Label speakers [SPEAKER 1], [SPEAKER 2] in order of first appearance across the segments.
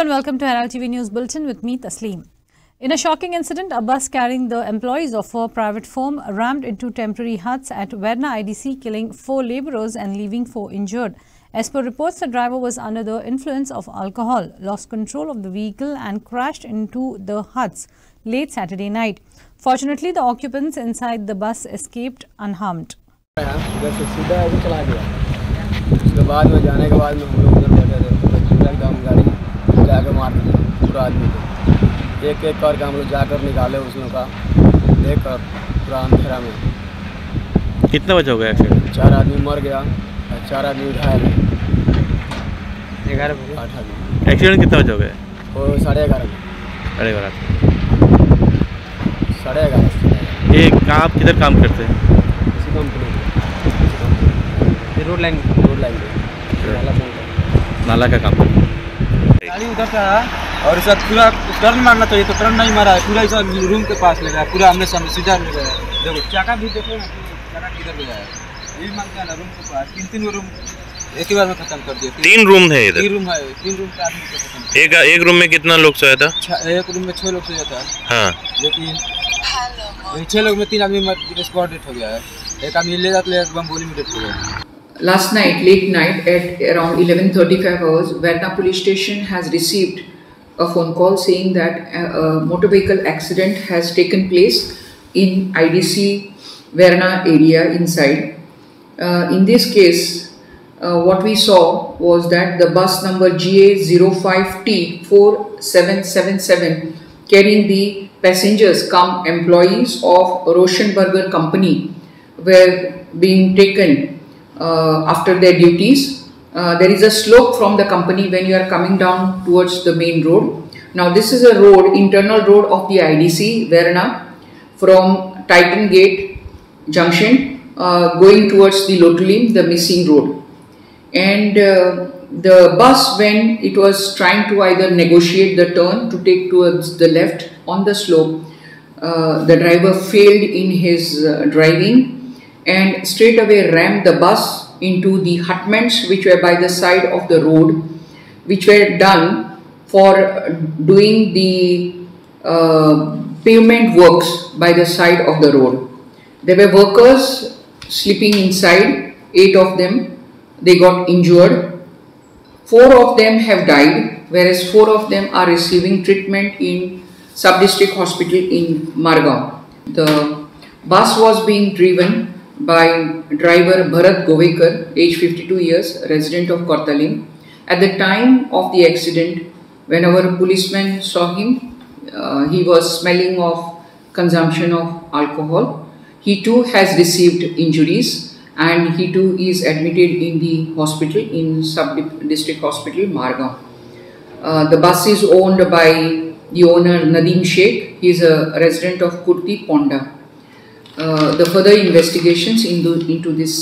[SPEAKER 1] and welcome to Herald TV News Bulletin with me, Tasleem. In a shocking incident, a bus carrying the employees of a private firm rammed into temporary huts at Verna IDC, killing 4 labourers and leaving 4 injured. As per reports, the driver was under the influence of alcohol, lost control of the vehicle and crashed into the huts late Saturday night. Fortunately, the occupants inside the bus escaped unharmed.
[SPEAKER 2] एक एक करके हम लोग जाकर निकाले उस लोगों का देखकर पूरा अंधेरा में।
[SPEAKER 3] कितना बचा हो गया एक्सीडेंट?
[SPEAKER 2] 4 आदमी मर गया और 4 आदमी घायल है।
[SPEAKER 3] 8 आदमी। एक्सीडेंट कितना बचा हो गया?
[SPEAKER 2] वो 11:30 11:30।
[SPEAKER 3] ये आप किधर काम करते हैं?
[SPEAKER 2] इसी कंपनी में। रोड लाइन
[SPEAKER 3] नाला का काम करते हैं।
[SPEAKER 2] गाड़ी उधर से आया और इसे पूरा टर्न मारना चाहिए तो टर्न नहीं मारा है, पूरा इस रूम के पास ले गया, पूरा हमने सीधा ले गया। देखो चाका भी देखो ना, चाका किधर गया है, यही मांगते हैं ना रूम के पास। 3 रूम एक ही बार में खत्म कर दिए।
[SPEAKER 3] 3 रूम है इधर?
[SPEAKER 2] 3 रूम है, 3 रूम के आदमी को खत्म।
[SPEAKER 3] एक रूम में कितना लोग सोया था?
[SPEAKER 2] एक रूम में 6 लोग सोया था।
[SPEAKER 3] हाँ,
[SPEAKER 2] लेकिन 6 लोग में 3 आदमी स्पॉट डेथ हो गया है, एक आदमी ले जाते बम्बोली में डेथ हो गया।
[SPEAKER 4] Last night, late night at around 11:35 hours, Verna police station has received a phone call saying that a motor vehicle accident has taken place in IDC Verna area inside. In this case, what we saw was that the bus number GA05T4777 carrying the passengers cum employees of Roshenberger company were being taken after their duties. There is a slope from the company when you are coming down towards the main road. Now this is a road, internal road of the IDC Verna from Titan Gate Junction going towards the Lotulim, the missing road. And the bus, when it was trying to either negotiate the turn to take towards the left on the slope, the driver failed in his driving and straight away rammed the bus into the hutments which were by the side of the road, which were done for doing the pavement works by the side of the road. There were workers sleeping inside, 8 of them, they got injured. 4 of them have died, whereas 4 of them are receiving treatment in Sub-District Hospital in Margao. The bus was being driven by driver Bharat Govekar, age 52 years, resident of Kortalim. At the time of the accident, when our policeman saw him, he was smelling of consumption of alcohol. He too has received injuries and he too is admitted in the hospital in Sub-District Hospital, Margao. The bus is owned by the owner Nadeem Sheikh. He is a resident of Kurti, Ponda. The further investigations into this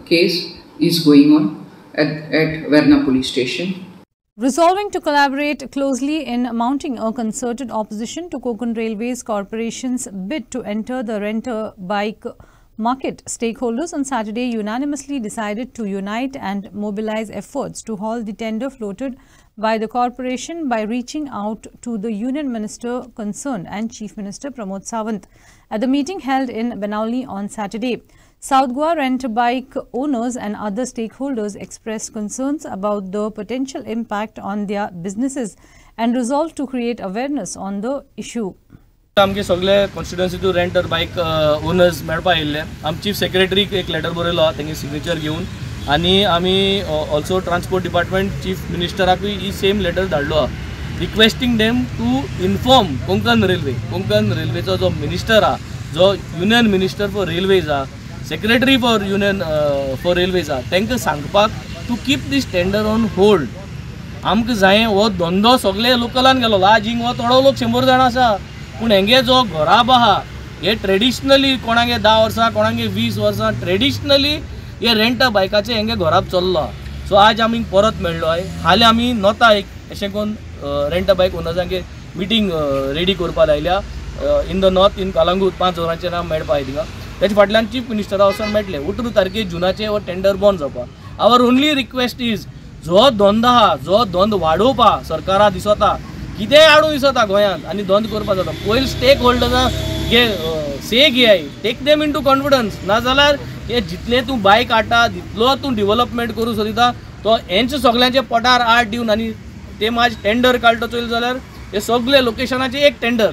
[SPEAKER 4] case is going on at Verna police station.
[SPEAKER 1] Resolving to collaborate closely in mounting a concerted opposition to Konkan Railways Corporation's bid to enter the renter bike market, stakeholders on Saturday unanimously decided to unite and mobilize efforts to halt the tender floated by the corporation by reaching out to the union minister concerned and Chief Minister Pramod Sawant. At the meeting held in Banauli on Saturday, South Goa rent bike owners and other stakeholders expressed concerns about the potential impact on their businesses and resolved to create awareness on the issue.
[SPEAKER 5] आमगे सगळे constituency रेंटर bike owners मेळपा आयिल्ले. आम chief सेक्रेटरीक एक letter बरयलो तेंगे signature घेवन आनी आमी ऑल्सो ट्रांसपोर्ट डिपार्टमेंट चीफ मिनिस्टराकूय ही सेम लेटर धाडलो आहा requesting them to inform Konkan रेल्वेचो जो मिनिस्टर आहा, जो युनियन मिनिस्टर फॉर रेल्वेज आहा, secretary for union for railways आहा, तांकां सांगपाक to keep this tender on hold. आमकां जाय हो धंदो सगळे लोकलान गेलो. आज हिंग हो थोडो लोक 100 जाणां आसा, पूण हेंगे जो घोराब आहा हे ट्रेडिशनली कोणागे 10 वर्सां कोणागे 20 वर्सां ट्रेडिशनली हे रेंट बायकाचे हेंगे घोराब चल्लो. सो आज आमी परत मेळ्ळो आहे. हालीं आमी नोता एक अशें करून रेंट बायक ओनर्सांगे मिटींग रेडी करपा लायल्या in the north in Calangute 5 वरांचेर नाम मेळपा थिंगा. त्याच्या फाटल्यान चीफ मिनिस्टरा वचून मेळटले 18 तारखेक जुनाचे हो टेंडर बंद जावपा. आवर ओनली रिक्वेस्ट इज जो धंदो आहा जो धंदो वाडोवपा सरकारा दिसता कितेंय हाडून दिसता गोंयांत आनी धंदो करपा जाता पयलीं स्टेक होल्डर्सा घे से घे टेक देम इनटू कॉन्फिडन्स नाजाल्यार हे जितले तूं बायक हाडटा जितलो तूं डेव्हलपमेंट करूं सोदिता तो हेंच सगळ्यांचे पोटार आड दिवन आनी ते माझे टेंडर काडटा चोयले जाल्यार हे सगळे लोकेशनाचे एक टेंडर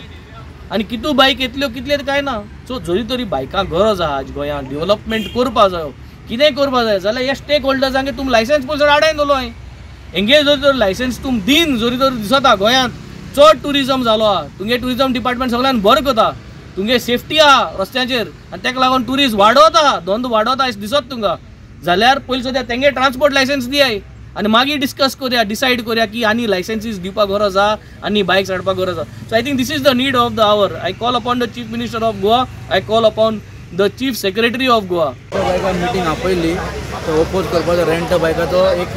[SPEAKER 5] आनी कितू बायक येतल्यो कितले काय ना सो जरी तरी बायकां गरज आहा गोंयांत डेव्हलपमेंट करपा जायो कितेंय करपा जाय जाल्यार हे स्टेक होल्डर्सांक तुम लायसन्स पयसर हाडाय दवरलो हांवें हेंगे जरी तर लायसन्स तुम दिन जरी तर दिसता गोंयांत चड टुरिजम जालो आहा तुमगे टुरिजम डिपार्टमेंट सगळ्यान बरें करता तुमगे सेफ्टी आहा रस्त्याचेर आनी ताका लागून टुरिस्ट वाडवता धंदो वाडवता अशें दिसत तुमकां जाल्यार पयलीं सद्या तेंगे ट्रान्सपोर्ट लायसन्स दियाय आनी मागीर डिस्कस करूया डिसायड करूया की आनी लायसन्सीस दिवपाक गरज आहा आनी बायक्स हाडपाक गरज आहा so I think this is the need of the hour I call upon the chief minister of Goa I call upon the chief secretary of Goa
[SPEAKER 6] बायका मिटींग आपयली तो ओपोज करपाचो रेंट बायकाचो एक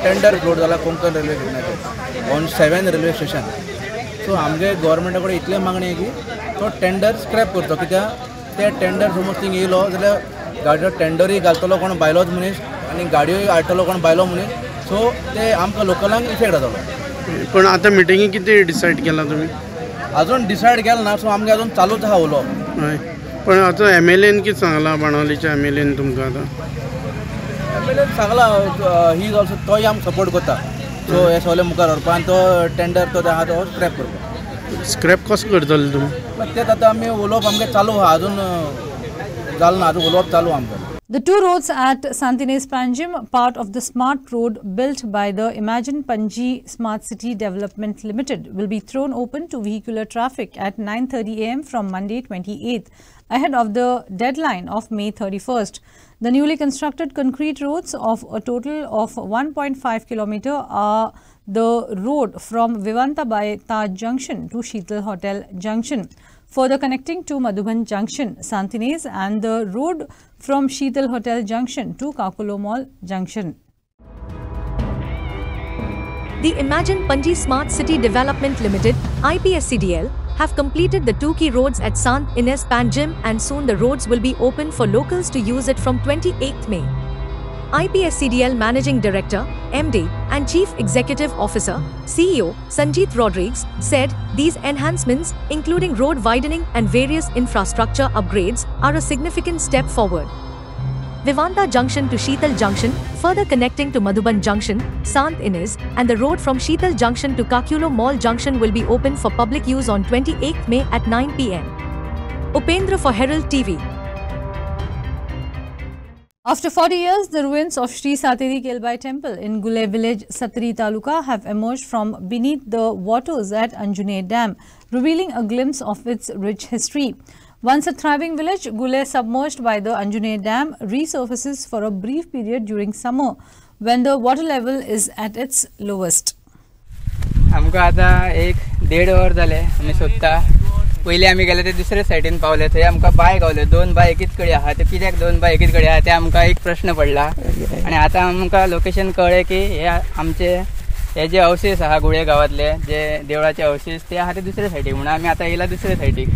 [SPEAKER 6] टेंडर फ्लोट जाला कोंकण रेल्वे स्टेशनाचेर on 7 railway station so आमगे गव्हर्मेंटा कडेन इतले मागणी की तो टेंडर स्क्रॅप करतो कित्याक ते टेंडर समज थिंग येयलो जाल्यार गाडयो टेंडरूय घालतलो कोण बायलोच मनीस आनी गाडयोय हाडटलो कोण बायलो मनीस सो ते आमकां लोकलांक इफेक्ट जातलो
[SPEAKER 7] पण आतां मिटिंगी कितें डिसायड केलां तुमी
[SPEAKER 6] अजून डिसायड केला ना सो आमगे अजून चालूच आहा उलोवप
[SPEAKER 7] हय पण आतां MLAन कितें सांगलां बाणावलीच्या MLAन तुमकां आतां
[SPEAKER 6] MLAन सांगला ही ऑल्सो तोय आमकां सपोर्ट करता सो हे सगळे मुखार व्हरपा आनी तो टेंडर तो आहा तो स्क्रॅप करपा
[SPEAKER 7] स्क्रॅप कसो करतले तुमी
[SPEAKER 6] तेच आतां आमी उलोवप आमगे चालू आहा अजून जालें ना अजून उलोवप चालू आमकां
[SPEAKER 1] The two roads at Sant Ines Panjim, part of the smart road built by the Imagine Panji Smart City Development Limited, will be thrown open to vehicular traffic at 9:30 am from Monday 28th, ahead of the deadline of May 31st. The newly constructed concrete roads of a total of 1.5 km are the road from Vivanta by Taj Junction to Sheetal Hotel Junction, further connecting to Madhuban Junction, Sant Ines, and the road from Sheetal Hotel Junction to Kakulo Mall Junction.
[SPEAKER 8] The Imagine Panji Smart City Development Limited (IPSCDL) have completed the two key roads at Sant Ines Panjim, and soon the roads will be open for locals to use it from 28th May. IPSCDL Managing Director, MD, and Chief Executive Officer, CEO, Sanjeet Rodrigues, said these enhancements, including road widening and various infrastructure upgrades, are a significant step forward. Vivanta Junction to Sheetal Junction, further connecting to Madhuban Junction, Sant Ines, and the road from Sheetal Junction to Kakulo Mall Junction will be open for public use on 28th May at 9 p.m. Upendra for Herald TV.
[SPEAKER 1] After 40 years, the ruins of Sri Sateri Kelbai Temple in Gule village, Satri Taluka, have emerged from beneath the waters at Anjune Dam, revealing a glimpse of its rich history. Once a thriving village, Gule, submerged by the Anjune Dam, resurfaces for a brief period during summer, when the water level is at its lowest.
[SPEAKER 9] आमकां आतां 1.5 वर जाले आमी सोदता पयलीं आमी गेले ते दुसरे सायडीन पावले थंय आमकां बाय गावले 2 बाय एकीच कडेन आहा ते कित्याक 2 बाय एकीच कडेन आहा ते आमकां एक प्रश्न पडला आनी आतां आमकां लोकेशन कळ्ळें की हे आमचे हे जे अवशेष आहा गुळे गांवांतले जे देवळाचे अवशेष ते आहा ते दुसरे सायडीक म्हणून आमी आतां येयला दुसरे सायडीक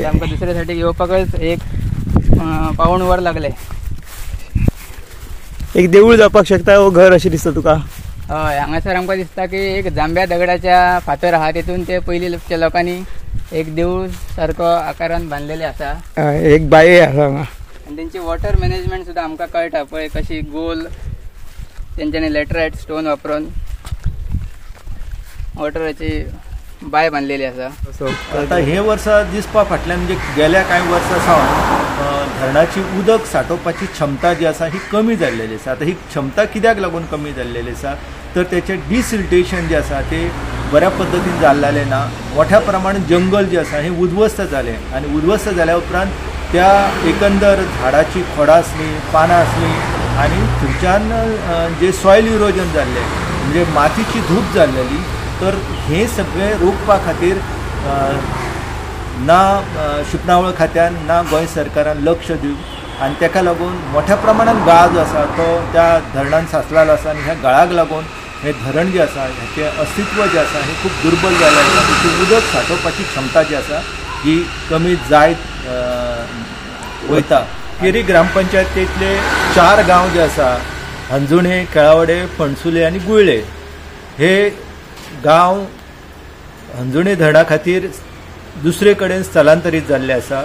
[SPEAKER 9] आमकां दुसरे सायडीक येवपाकच 1.5 वर लागले.
[SPEAKER 10] एक देवूळ जावपाक शकता वो घर अशें दिसता तुका?
[SPEAKER 9] हय हांगासर आमकां दिसता की एक जांब्या दगडाच्या फातर आहा तेतून ते पयलींच्या लोकांनी एक देवूळ सारको आकारान बांधलेले आसा.
[SPEAKER 10] एक बाये आसा हांगा
[SPEAKER 9] आनी तेंची वॉटर मॅनेजमेंट सुद्दां आमकां कळटा पळय कशी गोल तेंच्यांनी लॅटरायट स्टोन वापरून वॉटराची बाय बांधलेली आसा.
[SPEAKER 11] आता हे वर्सा दिसपा फाटल्यान म्हणजे गेल्या कांय वर्सां सावन धरणाची उदक सांठोवपाची क्षमता जी आसा ही कमी जाल्लेली आसा. आता ही क्षमता कित्याक लागून कमी जाल्लेली आसा तर त्याचे डिसिल्टेशन जे आसा ते बऱ्या पद्धतीन जाल्लेले ना. मोठ्या प्रमाणात जंगल जे आसा हे उद्ध्वस्त जाले आनी उद्ध्वस्त जाल्या उपरांत त्या एकंदर झाडाची खोडां आसली पानां आसली आनी थंयच्यान जे सॉयल इरोजन जाल्ले म्हणजे मातीची धूप जाल्लेली तर हे सगळे रोखपा खातीर ना शिपणावळ खात्यान ना गोंय सरकारान लक्ष दिवं आनी ताका लागून मोठ्या प्रमाणात गाळ जो आसा तो त्या धरणान साचलेलो आसा आनी ह्या गाळाक लागून हे धरण जे आसा हेचें अस्तित्व जे आसा हे खूब दुर्बल जाल्लें आसा. तेची उदक सांठोवपाची क्षमता जी आसा ही कमी जायत वयता. केरी ग्रामपंचायतींतले 4 गांव जे आसा अंजुणे, केळावडे, पणसुले आणि गुळ्ळे हे गांव अंजुणे धरणा खातीर दुसरे कडेन स्थलांतरीत जाल्ले आसा.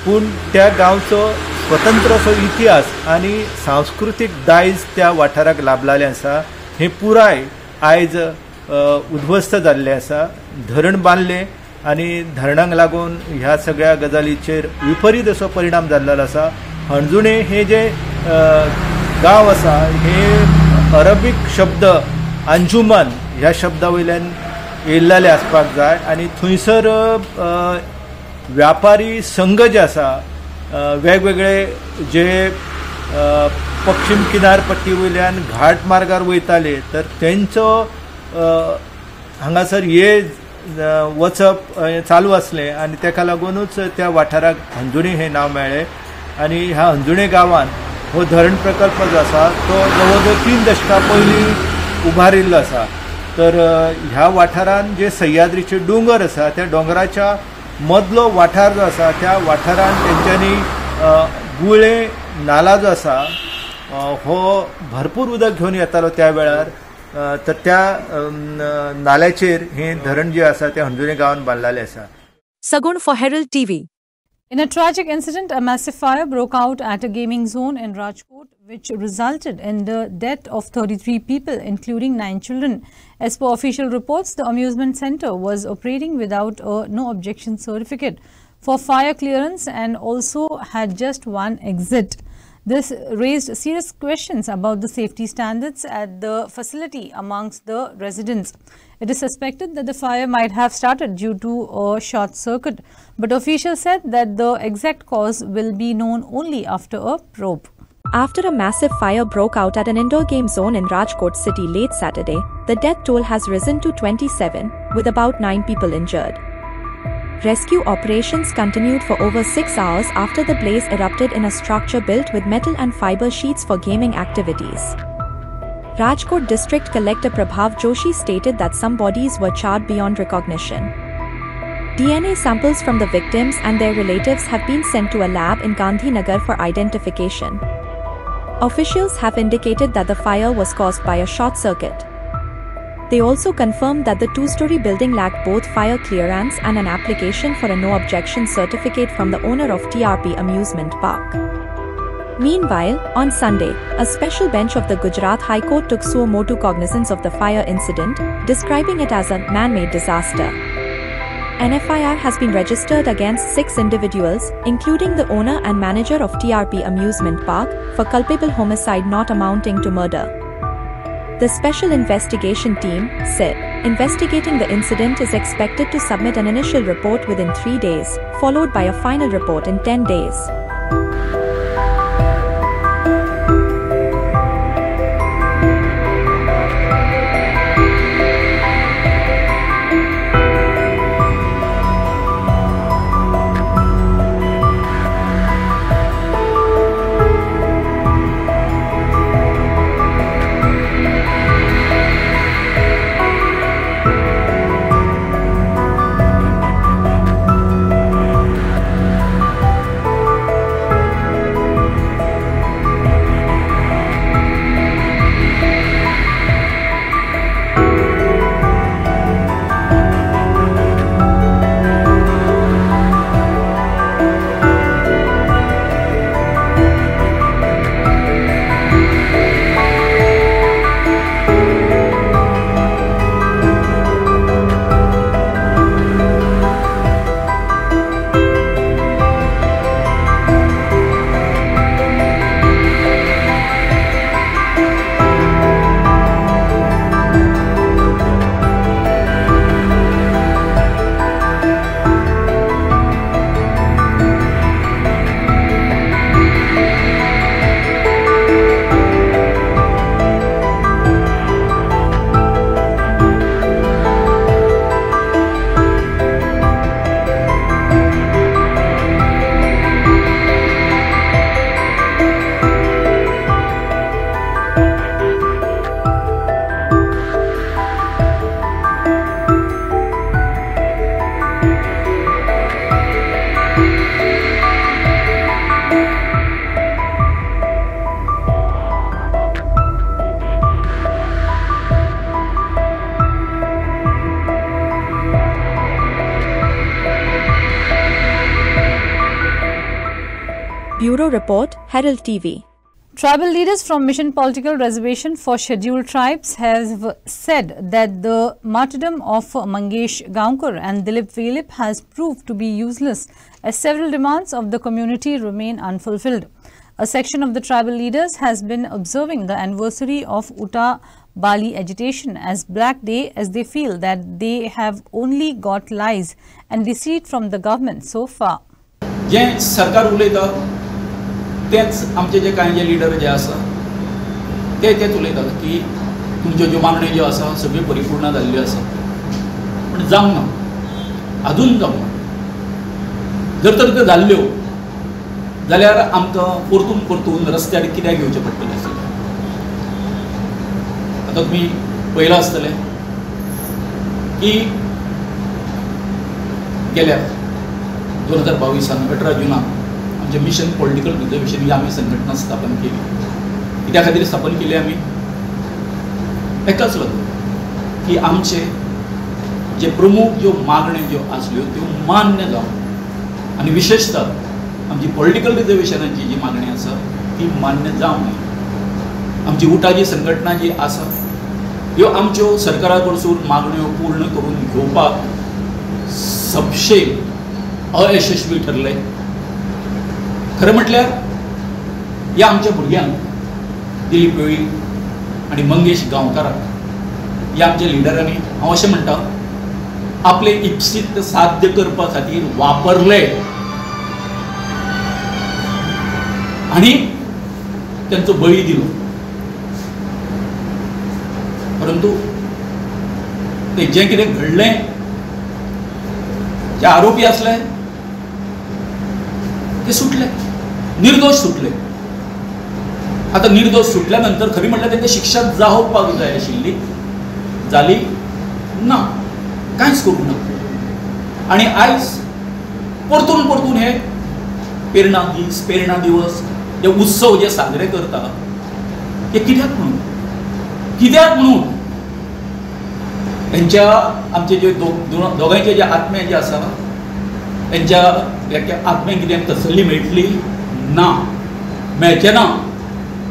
[SPEAKER 11] पूण त्या गांवचो स्वतंत्र असो इतिहास आनी सांस्कृतीक दायज त्या वाठाराक लाभलेलें आसा. हें पुराय आयज उध्वस्त जाल्लें आसा. धरण बांदलें आनी धरणाक लागून ह्या सगळ्या गजालीचेर विपरीत असो परिणाम जाल्लो आसा. अंजुणे हे जे गांव आसा हे अरबीक शब्द अंजुमन ह्या शब्दा वयल्यान येयल्लेले आसपाक जाय आनी थंयसर व्यापारी संघ जे आसा वेगवेगळे जे पश्चिम किनारपट्टी वयल्यान घाट मार्गार वयताले तर तेंचो हांगासर ये वचप चालू आसलें आनी ताका लागूनच त्या वाठाराक अंजुणे हें नांव मेळ्ळें. आनी ह्या अंजुणे गांवांत हो धरण प्रकल्प जो आसा तो जवळ जवळ 3 दशकां पयलीं उबारिल्लो आसा. तर ह्या वाठारान जे सह्याद्रीचे दोंगर आसा त्या दोंगराच्या मदलो वाठार जो आसा त्या वाठारान तेंच्यांनी गुळे नाला जो आसा हो भरपूर उदक घेवन येतालो त्या वेळार. तर त्या नाल्याचेर हे धरण जे आसा ते अंजुणे गांवांत बांदलेलें आसा.
[SPEAKER 8] Sagun for Herald TV.
[SPEAKER 1] In a tragic incident, a massive fire broke out at a gaming zone in Rajkot, which resulted in the death of 33 people, including 9 children. As per official reports, the amusement centre was operating without a no objection certificate for fire clearance and also had just one exit. This raised serious questions about the safety standards at the facility amongst the residents. It is suspected that the fire might have started due to a short circuit, but officials said that the exact cause will be known only after a probe.
[SPEAKER 12] After a massive fire broke out at an indoor game zone in Rajkot city late Saturday, the death toll has risen to 27, with about 9 people injured. Rescue operations continued for over 6 hours after the blaze erupted in a structure built with metal and fiber sheets for gaming activities. Rajkot District Collector Prabhav Joshi stated that some bodies were charred beyond recognition. DNA samples from the victims and their relatives have been sent to a lab in Gandhinagar for identification. Officials have indicated that the fire was caused by a short circuit. They also confirmed that the 2-story building lacked both fire clearance and an application for a no objection certificate from the owner of TRP Amusement Park. Meanwhile, on Sunday, a special bench of the Gujarat High Court took suo motu cognizance of the fire incident, describing it as a man-made disaster. An FIR has been registered against 6 individuals, including the owner and manager of TRP Amusement Park, for culpable homicide not amounting to murder. The Special Investigation Team, SIT, investigating the incident is expected to submit an initial report within 3 days, followed by a final report in 10 days. Bureau Report, Herald TV.
[SPEAKER 1] Tribal leaders from Mission Political Reservation for Scheduled Tribes have said that the martyrdom of Mangesh Gaonkar and Dilip Philip has proved to be useless as several demands of the community remain unfulfilled. A section of the tribal leaders has been observing the anniversary of Uta Bali agitation as Black Day, as they feel that they have only got lies and deceit from the government so far.
[SPEAKER 13] सरकार उलयता तेच आमचे जे कांय जे leader जे आसा तेच उलयतात की तुमच्यो ज्यो मागण्यो ज्यो आसा सगळ्यो परिपूर्ण जाल्ल्यो आसा पण जावंक ना अजून जावंक ना जर तर त्यो जाल्ल्यो जाल्यार आमकां परतून परतून रस्त्यार कित्याक येवचें पडटलें आसलें. आतां तुमी पळयलां आसतलें की गेल्या 2022 18 जुनाक आमचे मिशन पॉलिटिकल रिजर्वेशन ही आमी संघटना स्थापन केली. कित्या खातीर स्थापन केली आमी? एकाच लागून की आमचे जे प्रमुख ज्यो मागण्यो ज्यो आसल्यो त्यो मान्य जावं आनी विशेषतः आमची पॉलिटिकल रिजर्वेशनाची जी मागणी आसा ती मान्य जावंक जाय. आमची उठाची संघटना जी आसा ह्यो आमच्यो सरकारा कडसून मागण्यो पूर्ण करून घेवपाक सपशेल अयशस्वी ठरले. खरें म्हटल्यार ह्या आमच्या भुरग्यांक दिलीप वेळीप आनी मंगेश गांवकाराक ह्या आमच्या लिडरांनी हांव अशें म्हणटा आपले इप्सीत साध्य करपा खातीर वापरले आनी तांचो बळी दिलो. परंतु ते जें कितें घडलें जे आरोपी आसले ते सुटले, निर्दोष सुटले. आता निर्दोष सुटल्यानंतर खरी म्हटल्यार तांकां शिक्षा जावपाक जाय आशिल्ली, जाली ना, कांयच करूंक ना. आनी आयज परतून परतून हे प्रेरणा दिवस जे उत्सव जे साजरे करता ते कित्याक म्हणून हेंच्या आमचे जे दोगांयचे जे आत्मे जे आसा तेंच्या आत्म्यांक कितें तसल्ली मेळटली ना, मेळचें ना.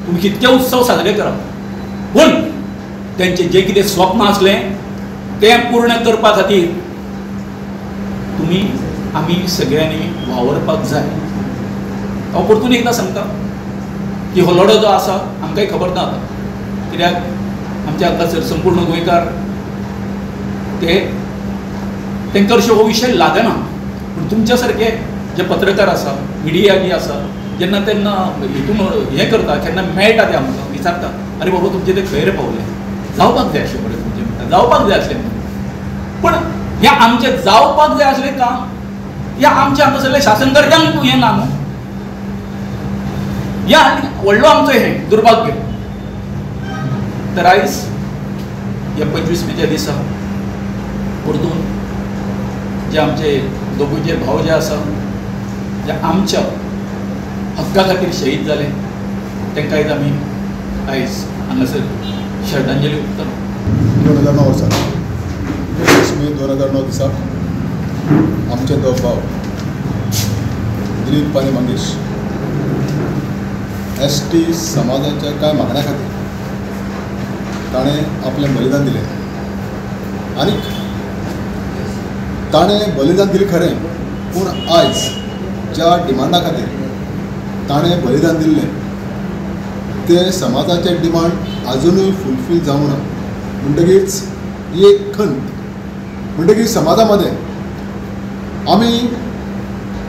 [SPEAKER 13] तुमी कितके उत्सव साजरे करप पूण तेंचें जें कितें स्वप्न आसलें तें पूर्ण करपा खातीर तुमी आमी सगळ्यांनी वावरपाक जाय. हांव परतून एकदां सांगता की हो लढो जो आसा आमकांय खबर ना कित्याक आमचे हांगासर संपूर्ण गोंयकार तांकां अशें हो विशय लागना. पूण तुमच्या सारके जे पत्रकार आसा, मिडिया जी आसा, जेन्ना तेन्ना हितून हें करता केन्ना मेळटा ते आमकां विचारता अरे बाबा तुमचे ते खंय रे पावले, जावपाक जाय आशिल्लें बरें तुमचें म्हणटा जावपाक जाय आसलें. पूण हें आमचें जावपाक जाय आसलें काम या आमच्या हांगासरल्या शासनकर्त्यांक हें ना न्हू. या व्हडलो आमचो हें दुर्भाग्य. तर आयज ह्या 25 मेच्या दिसा परतून जे आमचे दोगूयचे भाव जे आसा जे आमच्या हक्का खातीर शहीद जाले तांकां आयज आमी आयज हांगासर श्रद्धांजली ओंपता.
[SPEAKER 14] 2009 वर्सा 25 मे 2009 दिसा आमचे दोग भाव दिलीप आनी मंगेश ST समाजाच्या कांय मागण्या खातीर ताणें आपलें बलिदान दिलें. आनीक ताणें बलिदान दिलें खरें पूण आयज ज्या डिमांडा खातीर ताणें बलिदान दिल्लें ते समाजाचे डिमांड आजुनूय फुलफील जावंक ना. म्हणटकीच ही एक खंत. म्हणटकीर समाजा मदें आमी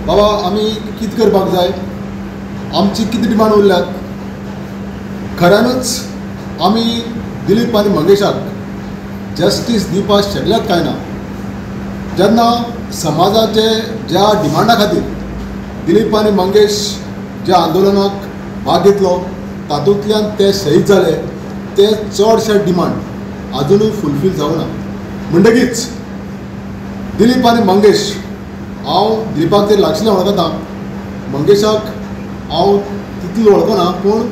[SPEAKER 14] बाबा आमी कितें करपाक जाय, आमची कितें डिमांड उरल्यात. खऱ्यानूच आमी दिलीप आनी मंगेशाक जस्टीस दिवपाक शकल्यात काय ना. जेन्ना समाजाचे ज्या डिमांडा खातीर दिलीप आनी मंगेश ज्या आंदोलनाक भाग घेतलो तातूंतल्यान ते शहीद जाले ते चडशे डिमांड आजुनूय फुलफील जावना. म्हणटकीच दिलीप आनी मंगेश हांव दिलीपाक ते लागशिल्लें वळखता, मंगेशाक हांव तितलें वळखना. पूण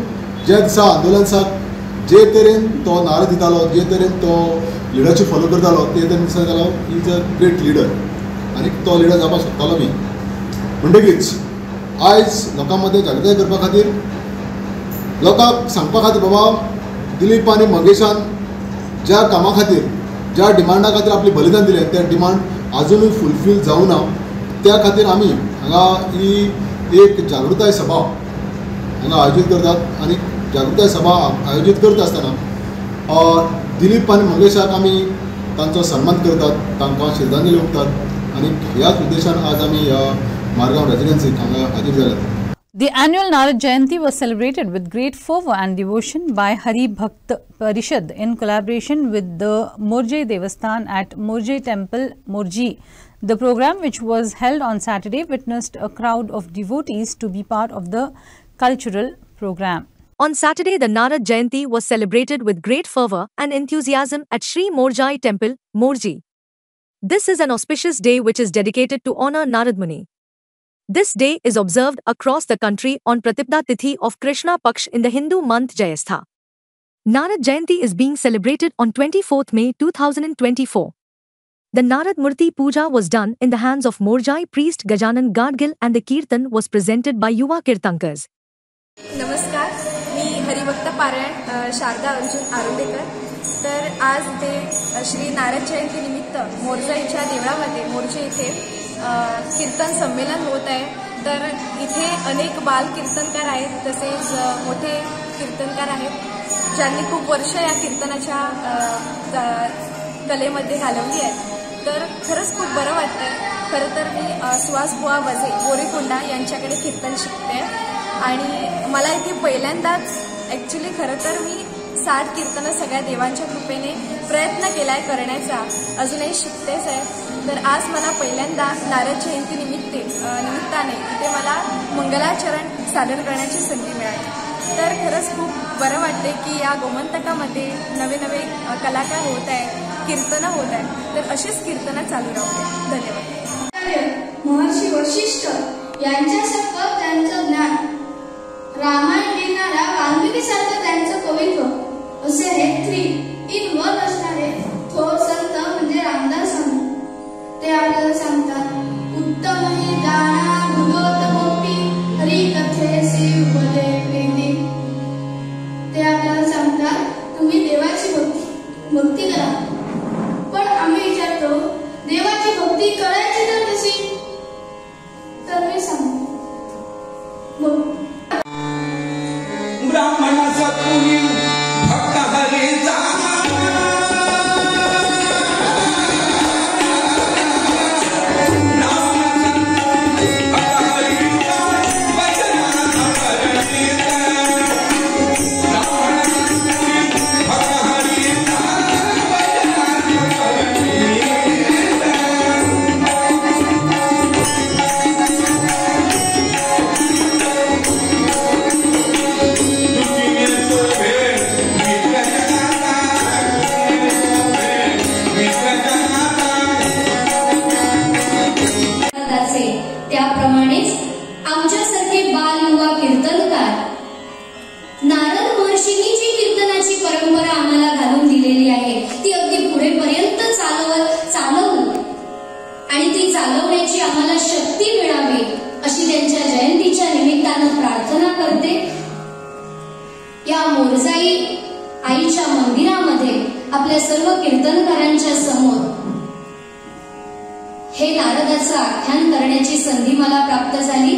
[SPEAKER 14] ज्या दिसा आंदोलन दिसाक जे तरेन तो नारो दितालो, जे तरेन तो लिडरशीप फॉलो करतालो ते तरेन दिसतालो इज अ ग्रेट लिडर आनी तो लिडर जावपाक शकतालो बी. म्हणटकीच आयज लोकां मदें जागृताय करपा खातीर लोकांक सांगपा खातीर बाबा दिलीप आनी मंगेशान ज्या कामा खातीर ज्या डिमांडा खातीर आपले बलिदान दिलें तें डिमांड आजुनूय फुलफील जावना त्या खातीर आमी हांगा ही एक जागृताय सभा हांगा आयोजीत करतात आनी जागृताय सभा आयोजीत करता आसतना दिलीप आनी मंगेशाक आमी तांचो सन्मान करतात तांकां श्रद्धांजली ओंपतात आनी ह्याच उद्देशान आज आमी ह्या मारगांव रेजिडेन्सीक हांगा हाजीर जाल्यात.
[SPEAKER 1] The annual Narad Jayanti was celebrated with great fervour and devotion by Hari Bhakt Parishad in collaboration with the Morjai Devasthan at Morjai Temple, Morji. The program, which was held on Saturday, witnessed a crowd of devotees to be part of the cultural program.
[SPEAKER 8] On Saturday, the Narad Jayanti was celebrated with great fervour and enthusiasm at Sri Morjai Temple, Morji. This is an auspicious day which is dedicated to honor Narad Muni. This day is observed across the country on Pratipda Tithi of Krishna Paksh in the Hindu month Jayastha. Narad Jayanti is being celebrated on 24th May 2024. The Narad Murti Puja was done in the hands of Morjai priest Gajanan Gadgil and the Kirtan was presented by Yuva Kirtankars.
[SPEAKER 15] नमस्कार, मी हरिभक्त पारायण शारदा अर्जुन आरोडेकर. तर आज ते श्री नारद जयंती निमित्त मोरजाईच्या देवळामध्ये मोर्जे इथे कीर्तन संमेलन होत आहे. तर इथे अनेक बाल कीर्तनकार आहेत, तसेच मोठे कीर्तनकार आहेत ज्यांनी खूप वर्ष या कीर्तनाच्या कलेमध्ये घालवली आहेत. तर खरंच खूप बरं वाटतंय. खरं तर मी सुहासबुवा वजे गोरेकोंडा यांच्याकडे कीर्तन शिकते आणि मला इथे पहिल्यांदाच ॲक्च्युली खरं तर मी 60 कीर्तनं सगळ्या देवांच्या कृपेने प्रयत्न केलाय करण्याचा, अजूनही शिकतेच आहे. तर आज मला पहिल्यांदा नारद जयंती निमित्ताने इथे मला मंगलाचरण सादर करण्याची संधी मिळाली. तर खरंच खूप बरं वाटते की या गोमंतकामध्ये नवे नवे कलाकार होत आहेत, कीर्तनं होत आहेत. तर अशीच कीर्तनं चालू राहू द्या. धन्यवाद.
[SPEAKER 16] महर्षी वशिष्ठ यांच्यासारखं त्यांचं ज्ञान, रामायण लिहिणाऱ्या वाल्मिकीसारखं त्यांचं कवित्व, असे हे 3 in 1 असणारे थोर संत म्हणजे रामदास स्वामी. ते आपल्याला सांगतात, उत्तम ही दाना भगवत भक्ती हरी कथेसी उपदे वेदी. ते आपल्याला सांगतात तुम्ही देवाची भक्ती करा. पण आम्ही विचारतो देवाची भक्ती करायची तर कशी? तर मी सांगतो
[SPEAKER 17] ब्राह्मणाचा कुणी भक्त हरीचा
[SPEAKER 16] त्याप्रमाणेच आमच्यासारखे बाल युवा कीर्तनकार नारद महर्षींनी जी कीर्तनाची परंपरा आम्हाला घालून दिलेली आहे ती अगदी पुढेपर्यंत चालवू आणि ती चालवण्याची आम्हाला शक्ती मिळावी अशी त्यांच्या जयंतीच्या निमित्तानं प्रार्थना करते. या मोरजाई आईच्या मंदिरामध्ये आपल्या सर्व कीर्तनकारांच्या समोर हे नारदाचं आख्यान करण्याची संधी मला प्राप्त झाली.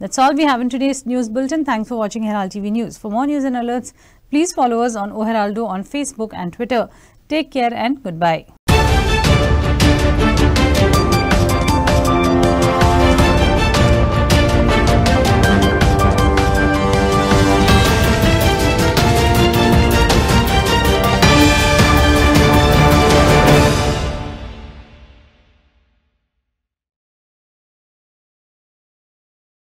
[SPEAKER 1] That's all we have in today's news bulletin. Thanks for watching Herald TV News. For more news and alerts, please follow us on Oheraldo on Facebook and Twitter. Take care and goodbye.